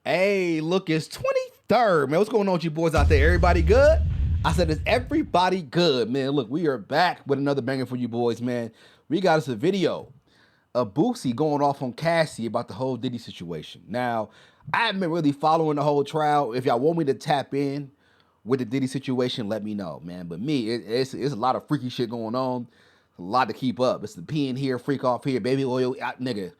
Hey, look, it's 23rd, man. What's going on with you boys out there? Everybody good? I said, is everybody good, man? Look, we are back with another banger for you boys, man. We got us a video of Boosie going off on Cassie about the whole Diddy situation. Now, I haven't been really following the whole trial. If y'all want me to tap in with the Diddy situation, let me know, man. But me, it's a lot of freaky shit going on. A lot to keep up. It's the pee in here, freak off here, baby oil, nigga.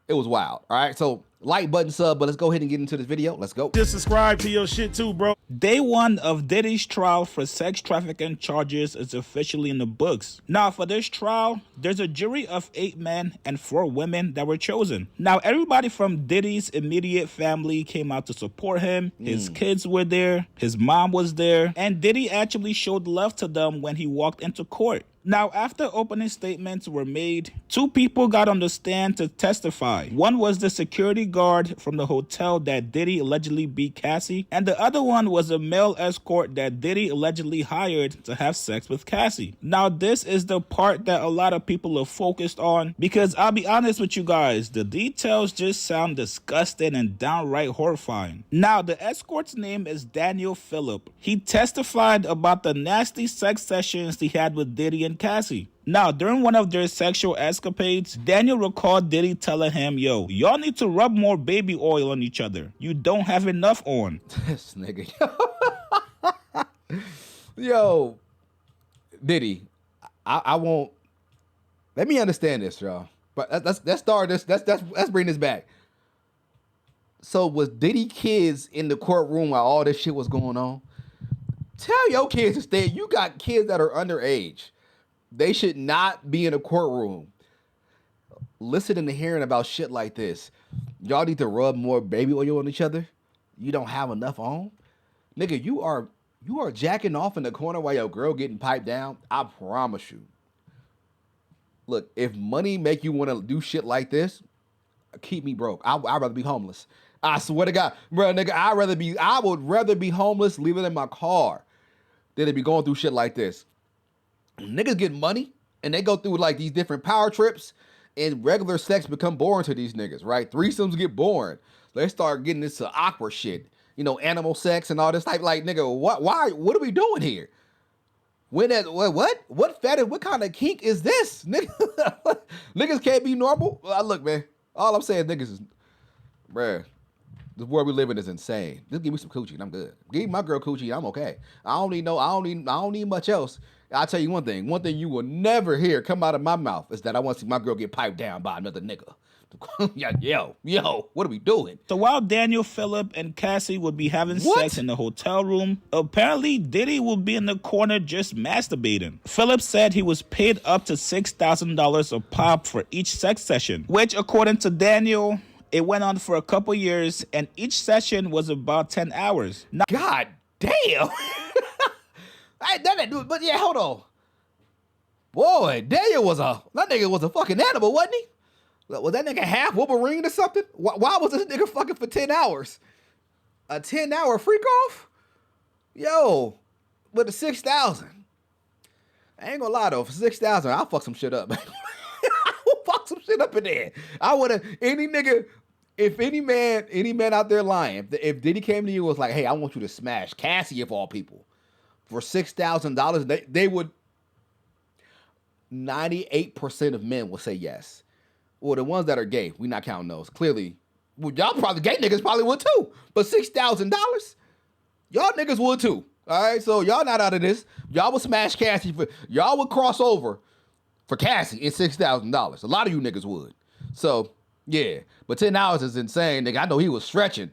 It was wild. All right, so like, button, sub, but let's go ahead and get into this video. Let's go. Just subscribe to your shit too, bro. Day one of Diddy's trial for sex trafficking charges is officially in the books. Now, for this trial, there's a jury of 8 men and 4 women that were chosen. Now, everybody from Diddy's immediate family came out to support him. His kids were there. His mom was there. And Diddy actually showed love to them when he walked into court. Now, after opening statements were made, 2 people got on the stand to testify. One was the security guard from the hotel that Diddy allegedly beat Cassie, and the other one was a male escort that Diddy allegedly hired to have sex with Cassie. Now, this is the part that a lot of people are focused on, because I'll be honest with you guys, the details just sound disgusting and downright horrifying. Now, the escort's name is Daniel Phillip. He testified about the nasty sex sessions he had with Diddy and Cassie. Now, during one of their sexual escapades, Daniel recalled Diddy telling him, yo, y'all need to rub more baby oil on each other. You don't have enough on. This nigga. Yo, Diddy, I won't. Let me understand this, y'all. But let's start this. Let's bring this back. So was Diddy kids in the courtroom while all this shit was going on? Tell your kids to stay. You got kids that are underage. They should not be in a courtroom listening and hearing about shit like this. Y'all need to rub more baby oil on each other. You don't have enough on? Nigga, you are jacking off in the corner while your girl getting piped down. I promise you. Look, if money make you want to do shit like this, keep me broke. I'd rather be homeless. I swear to God, bro, nigga, I would rather be homeless, leave it in my car, than to be going through shit like this. Niggas get money and they go through like these different power trips, and regular sex become boring to these niggas, right? Threesomes get boring. They start getting into awkward shit, you know, animal sex and all this type. Like, nigga, what are we doing here? What kind of kink is this, nigga? Niggas can't be normal. Look, man, all I'm saying, niggas is, bruh, the world we live in is insane. Just give me some coochie and I'm good. Give me my girl coochie, I'm okay. I don't need much else. I'll tell you one thing you will never hear come out of my mouth is that I want to see my girl get piped down by another nigga. Yo, what are we doing? So while Daniel Phillip and Cassie would be having sex in the hotel room, apparently Diddy would be in the corner just masturbating. Phillip said he was paid up to $6,000 a pop for each sex session, which according to Daniel, it went on for a couple years and each session was about 10 hours. Now, God damn. But yeah, hold on. Boy, Daniel that nigga was a fucking animal, wasn't he? Was that nigga half Wolverine or something? Why was this nigga fucking for 10 hours? A 10-hour freak off? Yo, with the 6,000. I ain't gonna lie though, for 6,000, I'll fuck some shit up. I will fuck some shit up in there. I would if any man out there lying, if Diddy came to you and was like, hey, I want you to smash Cassie of all people for $6,000, they would, 98% of men will say yes. Well, the ones that are gay, we not counting those. Clearly, well, y'all probably, gay niggas probably would too. But $6,000, y'all niggas would too. All right, so y'all not out of this. Y'all would smash Cassie y'all would cross over for Cassie at $6,000. A lot of you niggas would. So, yeah. But 10 hours is insane, nigga. I know he was stretching.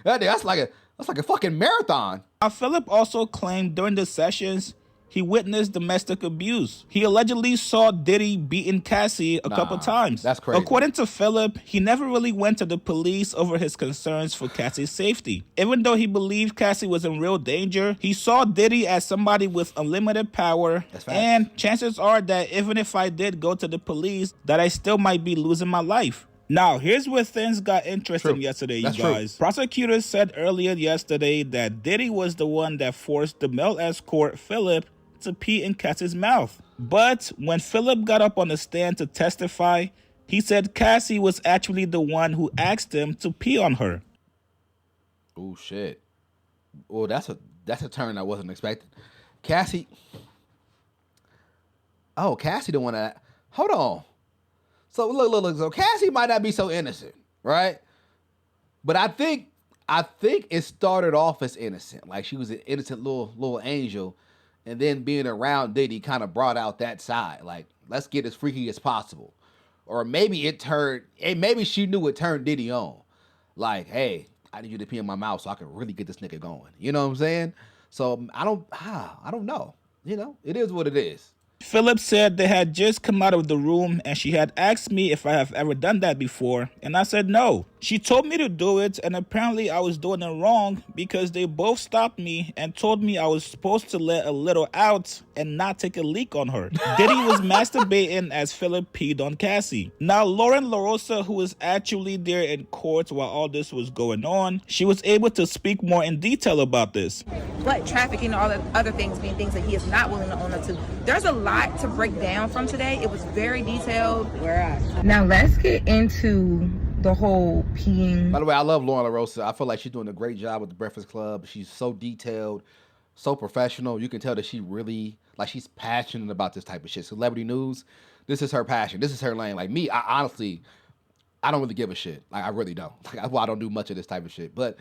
That's like a fucking marathon. Now, Phillip also claimed during the sessions he witnessed domestic abuse. He allegedly saw Diddy beating Cassie a couple times. That's crazy. According to Phillip, he never really went to the police over his concerns for Cassie's safety. Even though he believed Cassie was in real danger, he saw Diddy as somebody with unlimited power. And chances are that even if I did go to the police, that I still might be losing my life. Now, here's where things got interesting yesterday, you guys. Prosecutors said earlier yesterday that Diddy was the one that forced the male escort, Phillip, to pee in Cassie's mouth. But when Phillip got up on the stand to testify, He said Cassie was actually the one who asked him to pee on her. Oh shit. Well, that's a turn I wasn't expecting. Cassie. Oh, Cassie the one that. Hold on. So look. So Cassie might not be so innocent, right? But I think it started off as innocent, like she was an innocent little angel, and then being around Diddy kind of brought out that side. Like, let's get as freaky as possible. Or maybe maybe she knew it turned Diddy on. Like, hey, I need you to pee in my mouth so I can really get this nigga going. You know what I'm saying? So I don't know. You know, it is what it is. Philip said they had just come out of the room and she had asked me if I have ever done that before, and I said no. She told me to do it, and apparently I was doing it wrong because they both stopped me and told me I was supposed to let a little out and not take a leak on her. Diddy was masturbating as Philip peed on Cassie. Now, Lauren LaRosa, who was actually there in court while all this was going on, she was able to speak more in detail about this. But trafficking and all the other things being things that he is not willing to own up to. There's a lot to break down from today. It was very detailed. Now let's get into the whole peeing. By the way, I love Lauren LaRosa. I feel like she's doing a great job with the Breakfast Club. She's so detailed, so professional. You can tell that she really, like, she's passionate about this type of shit. Celebrity news, this is her passion. This is her lane. Like me, I honestly, I don't really give a shit. Like, I really don't. Like, that's why I don't do much of this type of shit. But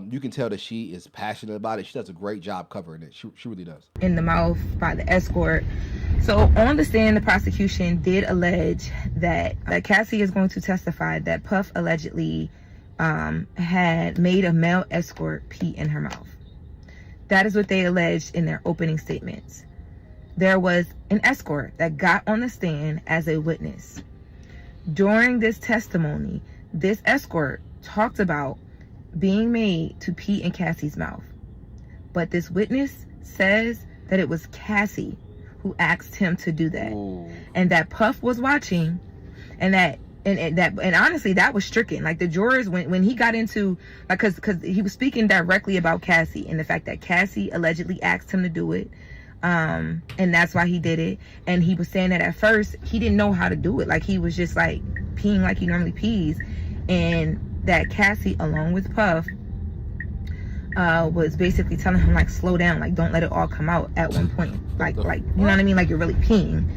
you can tell that she is passionate about it. She does a great job covering it. She really does. In the mouth by the escort. So on the stand, the prosecution did allege that Cassie is going to testify that Puff allegedly had made a male escort pee in her mouth. That is what they alleged in their opening statements. There was an escort that got on the stand as a witness. During this testimony, this escort talked about being made to pee in Cassie's mouth. But this witness says that it was Cassie who asked him to do that. Ooh. And that Puff was watching, and honestly that was stricken. Like, the jurors, when he got into, like, cause he was speaking directly about Cassie and the fact that Cassie allegedly asked him to do it. And that's why he did it. And he was saying that at first he didn't know how to do it. Like, he was just like peeing like he normally pees. And that Cassie, along with Puff, was basically telling him, like, slow down, like, don't let it all come out at one point, like you know what I mean, like you're really peeing.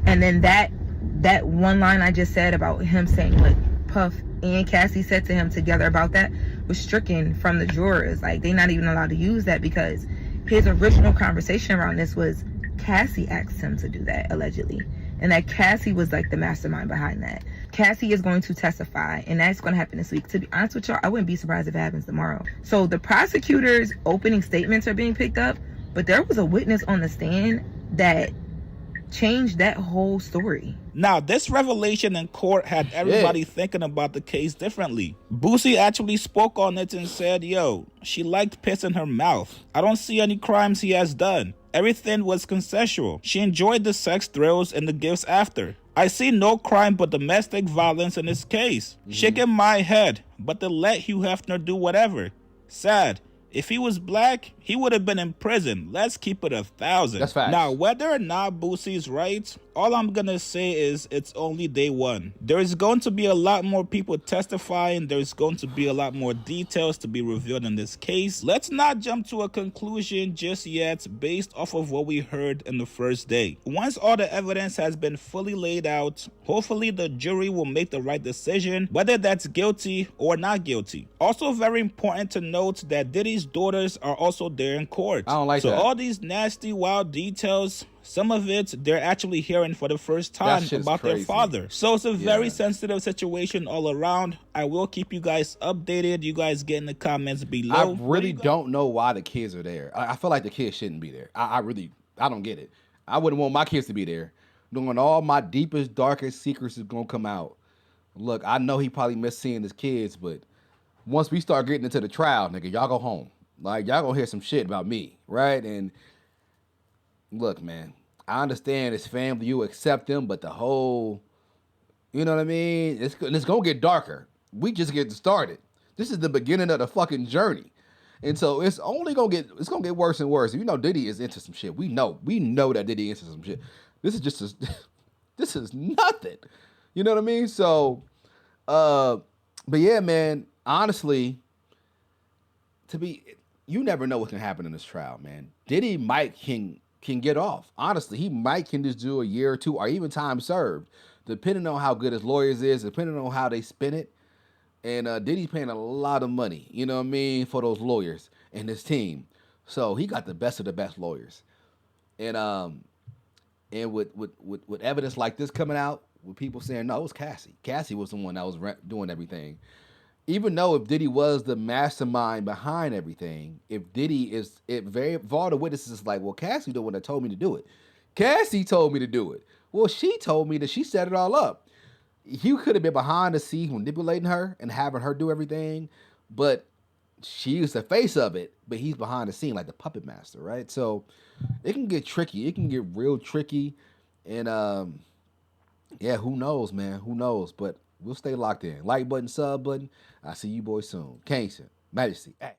And then that one line I just said about him saying what Puff and Cassie said to him together about that was stricken from the jurors. Like, they're not even allowed to use that, because his original conversation around this was Cassie asked him to do that, allegedly, and that Cassie was like the mastermind behind that. Cassie is going to testify, and that's going to happen this week. To be honest with y'all, I wouldn't be surprised if it happens tomorrow. So the prosecutor's opening statements are being picked up, but there was a witness on the stand that changed that whole story. Now, this revelation in court had everybody thinking about the case differently. Boosie actually spoke on it and said, yo, she liked piss in her mouth. I don't see any crimes he has done. Everything was consensual. She enjoyed the sex thrills and the gifts after. I see no crime but domestic violence in this case. Shaking my head, but to let Hugh Hefner do whatever. Sad. If he was black, he would have been in prison. Let's keep it 1,000. That's facts. Now, whether or not Boosie's right, all I'm going to say is it's only day one. There is going to be a lot more people testifying. There's going to be a lot more details to be revealed in this case. Let's not jump to a conclusion just yet based off of what we heard in the first day. Once all the evidence has been fully laid out, hopefully the jury will make the right decision, whether that's guilty or not guilty. Also very important to note that Diddy's daughters are also there in court. I don't like that. So all these nasty, wild details, some of it they're actually hearing for the first time about their father. So it's a very sensitive situation all around. I will keep you guys updated. You guys get in the comments below. I really don't know why the kids are there. I feel like the kids shouldn't be there. I don't get it. I wouldn't want my kids to be there, knowing all my deepest, darkest secrets is gonna come out. Look, I know he probably missed seeing his kids, but once we start getting into the trial, nigga, y'all go home. Like, y'all gonna hear some shit about me, right? And look, man, I understand his family, you accept them, but the whole, you know what I mean? It's gonna get darker. We just getting started. This is the beginning of the fucking journey. And so it's gonna get worse and worse. You know Diddy is into some shit. We know that Diddy is into some shit. This is just this is nothing. You know what I mean? So, but yeah, man. Honestly, you never know what can happen in this trial, man. Diddy might can get off. Honestly, he might can just do a year or two, or even time served, depending on how good his lawyers is, depending on how they spin it. And Diddy's paying a lot of money, you know what I mean, for those lawyers and his team. So he got the best of the best lawyers. And with evidence like this coming out, with people saying no, it was Cassie. Cassie was the one that was doing everything. Even though if Diddy was the mastermind behind everything, if all the witnesses is like, well, Cassie the one that told me to do it. Cassie told me to do it. Well, she told me that she set it all up. He could have been behind the scenes manipulating her and having her do everything, but she's the face of it, but he's behind the scene like the puppet master, right? So it can get tricky. It can get real tricky. And yeah, who knows, man? Who knows? But we'll stay locked in. Like button, sub button. I'll see you boys soon. Kingston, Majesty. Hey.